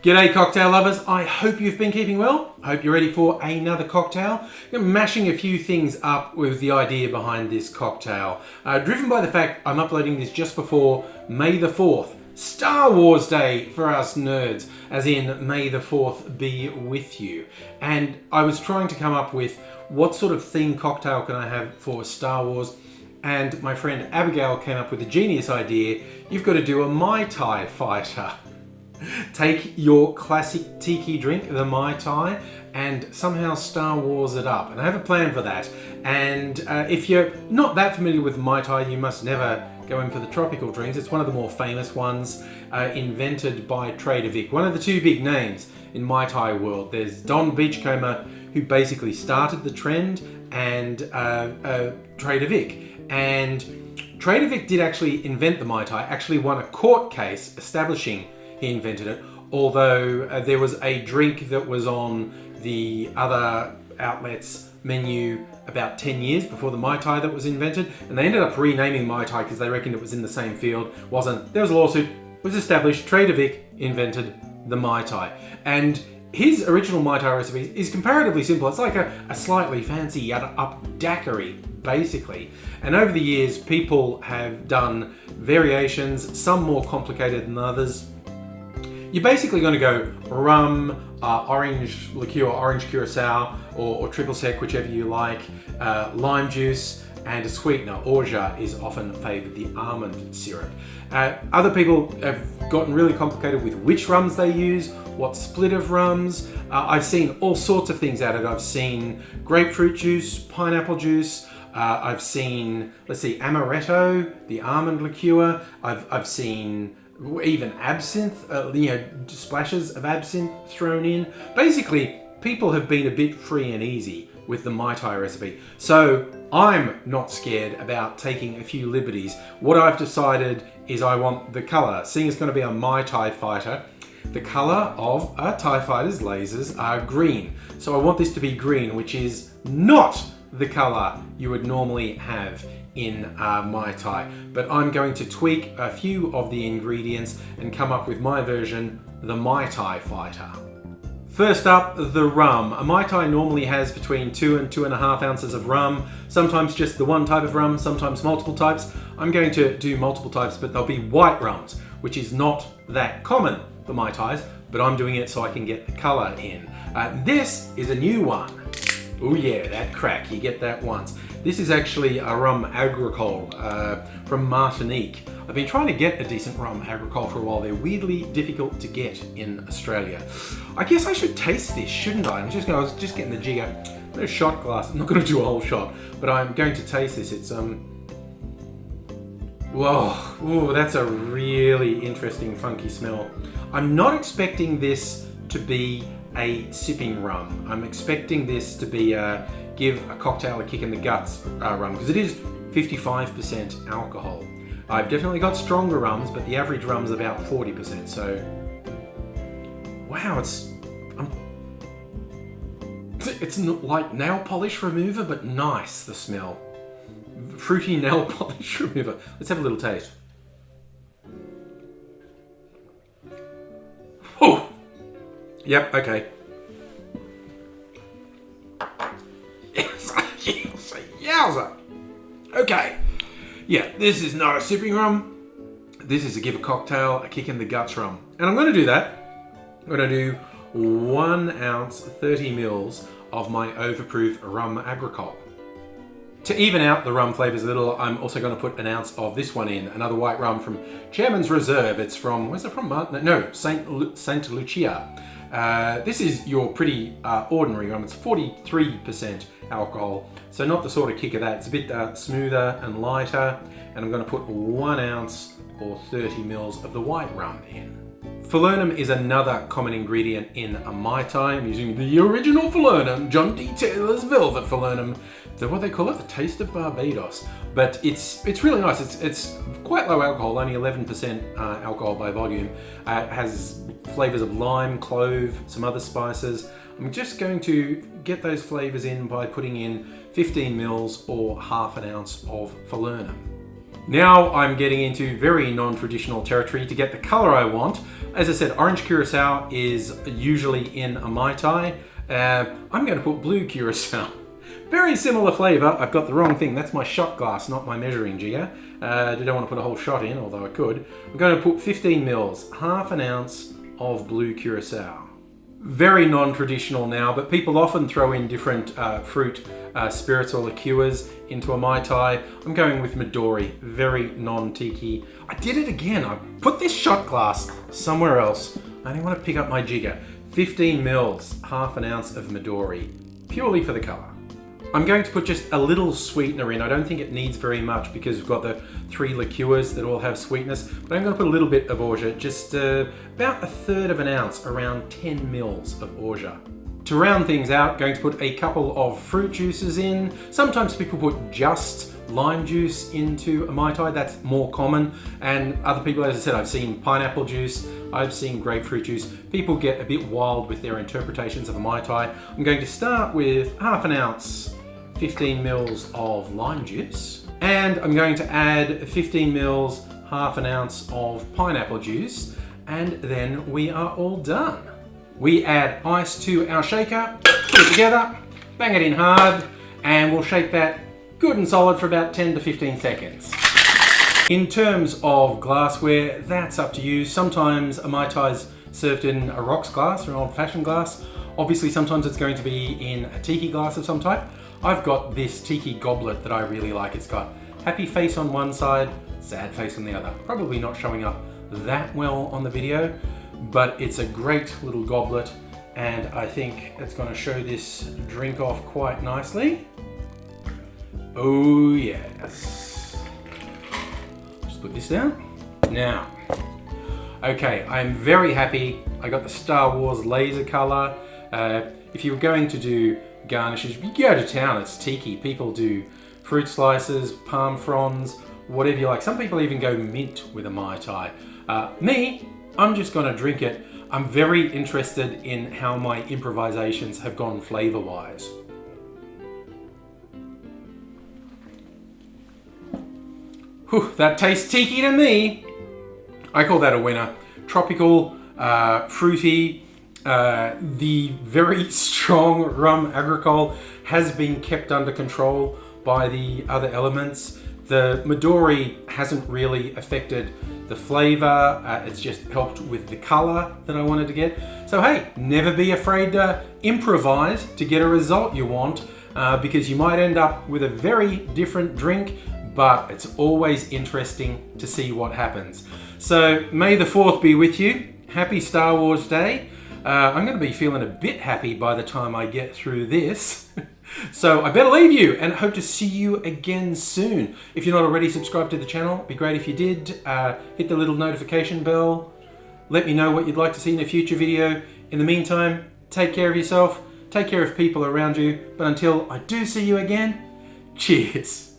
G'day cocktail lovers, I hope you've been keeping well. I hope you're ready for another cocktail. I'm mashing a few things up with the idea behind this cocktail. Driven by the fact I'm uploading this just before May the 4th, Star Wars Day for us nerds, as in May the 4th be with you. And I was trying to come up with what sort of theme cocktail can I have for Star Wars, and my friend Abigail came up with a genius idea. You've got to do a Mai Tie Fighter. Take your classic tiki drink, the Mai Tai, and somehow Star Wars it up. And I have a plan for that. And if you're not that familiar with Mai Tai, you must never go in for the tropical drinks. It's one of the more famous ones, invented by Trader Vic. One of the two big names in Mai Tai world. There's Don Beachcomber, who basically started the trend, and Trader Vic. And Trader Vic did actually invent the Mai Tai, actually won a court case establishing he invented it, although there was a drink that was on the other outlets menu about 10 years before the Mai Tai that was invented, and they ended up renaming Mai Tai because they reckoned it was in the same field. Wasn't. There was a lawsuit, was established, Trader Vic invented the Mai Tai. And his original Mai Tai recipe is comparatively simple. It's like a slightly fancy up daiquiri, basically. And over the years, people have done variations, some more complicated than others. You're basically going to go rum, orange liqueur, orange curacao, or triple sec, whichever you like, lime juice, and a sweetener. Orgeat is often favoured, the almond syrup. Other people have gotten really complicated with which rums they use, what split of rums. I've seen all sorts of things out of it. I've seen grapefruit juice, pineapple juice. I've seen, amaretto, the almond liqueur. I've seen even absinthe, splashes of absinthe thrown in. Basically, people have been a bit free and easy with the Mai Tai recipe. So I'm not scared about taking a few liberties. What I've decided is I want the colour, seeing it's going to be a Mai Tai Fighter, the colour of a TIE Fighter's lasers are green. So I want this to be green, which is not the colour you would normally have in Mai Tai, but I'm going to tweak a few of the ingredients and come up with my version, the Mai Tai Fighter. First up, the rum. A Mai Tai normally has between 2 and 2.5 ounces of rum, sometimes just the one type of rum, sometimes multiple types. I'm going to do multiple types, but they'll be white rums, which is not that common for Mai Tais, but I'm doing it so I can get the colour in. This is a new one. Oh yeah, that crack, you get that once. This is actually a rum agricole from Martinique. I've been trying to get a decent rum agricole for a while. They're weirdly difficult to get in Australia. I guess I should taste this, shouldn't I? I was just getting the jigger. A shot glass. I'm not going to do a whole shot, but I'm going to taste this. It's whoa, ooh, that's a really interesting, funky smell. I'm not expecting this to be a sipping rum. I'm expecting this to be give a cocktail a kick in the guts rum, because it is 55% alcohol. I've definitely got stronger rums, but the average rum's about 40%. So, wow, it's not like nail polish remover, but nice, the smell. Fruity nail polish remover. Let's have a little taste. Oh! Yep, okay. Yowza! Okay. Yeah, this is not a sipping rum. This is a give a cocktail a kick in the guts rum. And I'm going to do that. I'm going to do 1 ounce, 30 mils of my overproof rum agricole. To even out the rum flavours a little, I'm also going to put 1 ounce of this one in, another white rum from Chairman's Reserve. It's from, where's it from? No, Saint Lucia. This is your pretty ordinary rum. It's 43% alcohol, so not the sort of kick of that. It's a bit smoother and lighter, and I'm going to put 1 ounce or 30 mils of the white rum in. Falernum is another common ingredient in a Mai Tai. I'm using the original falernum, John D. Taylor's Velvet Falernum. So what they call it, the taste of Barbados. But it's really nice. It's quite low alcohol, only 11% alcohol by volume. It has flavours of lime, clove, some other spices. I'm just going to get those flavours in by putting in 15 mils or half an ounce of falernum. Now I'm getting into very non-traditional territory to get the color I want. As I said, orange curacao is usually in a Mai Tai. I'm going to put blue curacao. Very similar flavour. I've got the wrong thing. That's my shot glass, not my measuring jigger. I don't want to put a whole shot in, although I could. I'm going to put 15 mils, half an ounce of blue curacao. Very non-traditional now, but people often throw in different fruit spirits or liqueurs into a Mai Tai. I'm going with Midori, very non-tiki. I did it again. I put this shot glass somewhere else. I only want to pick up my jigger. 15 mils, half an ounce of Midori, purely for the colour. I'm going to put just a little sweetener in. I don't think it needs very much because we've got the 3 liqueurs that all have sweetness, but I'm going to put a little bit of orgeat, just about 1/3 of an ounce, around 10 mils of orgeat. To round things out, going to put a couple of fruit juices in. Sometimes people put just lime juice into a Mai Tai, that's more common, and other people, as I said, I've seen pineapple juice, I've seen grapefruit juice. People get a bit wild with their interpretations of a Mai Tai. I'm going to start with half an ounce, 15 mils of lime juice, and I'm going to add 15 mils, half an ounce of pineapple juice, and then we are all done. We add ice to our shaker, put it together, bang it in hard, and we'll shake that good and solid for about 10 to 15 seconds. In terms of glassware, that's up to you. Sometimes a Mai Tai's served in a rocks glass or an old-fashioned glass. Obviously, sometimes it's going to be in a tiki glass of some type. I've got this tiki goblet that I really like. It's got happy face on one side, sad face on the other. Probably not showing up that well on the video, but it's a great little goblet, and I think it's going to show this drink off quite nicely. Oh yes. Just put this down. Now, okay, I'm very happy. I got the Star Wars laser color. If you were going to do garnishes, you go to town, it's tiki. People do fruit slices, palm fronds, whatever you like. Some people even go mint with a Mai Tai. Me, I'm just gonna drink it. I'm very interested in how my improvisations have gone flavor-wise. Whew, that tastes tiki to me. I call that a winner. Tropical, fruity. The very strong rhum agricole has been kept under control by the other elements. The Midori hasn't really affected the flavor. It's just helped with the color that I wanted to get. So hey, never be afraid to improvise to get a result you want, because you might end up with a very different drink, but it's always interesting to see what happens. So may the 4th be with you. Happy Star Wars Day. I'm going to be feeling a bit happy by the time I get through this. So I better leave you and hope to see you again soon. If you're not already subscribed to the channel, it'd be great if you did. Hit the little notification bell. Let me know what you'd like to see in a future video. In the meantime, take care of yourself. Take care of people around you. But until I do see you again, cheers.